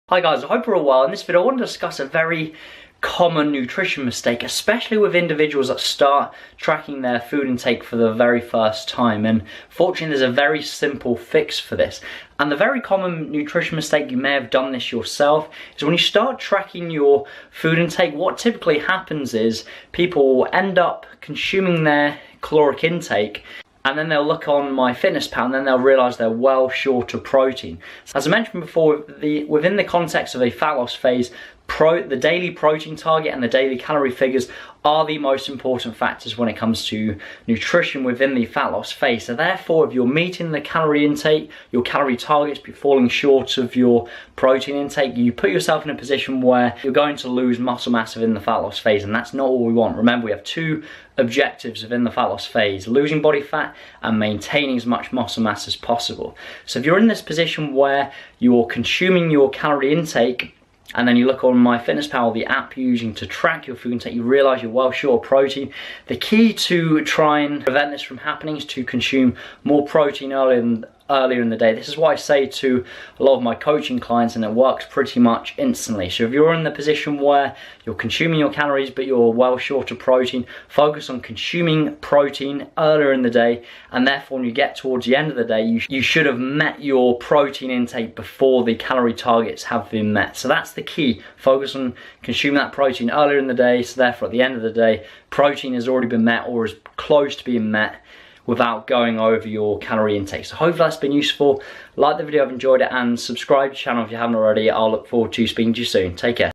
Hi guys, I hope you're all well. In this video I want to discuss a very common nutrition mistake, especially with individuals that start tracking their food intake for the very first time. And fortunately there's a very simple fix for this. And the very common nutrition mistake, you may have done this yourself, is when you start tracking your food intake, what typically happens is people will end up consuming their caloric intake, and then they'll look on MyFitnessPal and then they'll realise they're well short of protein. As I mentioned before, within the context of a fat loss phase, the daily protein target and the daily calorie figures are the most important factors when it comes to nutrition within the fat loss phase. So therefore, if you're meeting the calorie intake, your calorie targets, but falling short of your protein intake, you put yourself in a position where you're going to lose muscle mass within the fat loss phase, and that's not what we want. Remember, we have two objectives within the fat loss phase: losing body fat and maintaining as much muscle mass as possible. So if you're in this position where you're consuming your calorie intake, and then you look on MyFitnessPal, the app you're using to track your food intake, you realise you're well short of protein. The key to try and prevent this from happening is to consume more protein earlier in the day. This is what I say to a lot of my coaching clients, and it works pretty much instantly. So if you're in the position where you're consuming your calories but you're well short of protein, focus on consuming protein earlier in the day, and therefore when you get towards the end of the day, you should have met your protein intake before the calorie targets have been met. So that's the key. Focus on consuming that protein earlier in the day, so therefore at the end of the day, protein has already been met or is close to being met without going over your calorie intake. So hopefully that's been useful. Like the video if you enjoyed it, and subscribe to the channel if you haven't already. I'll look forward to speaking to you soon. Take care.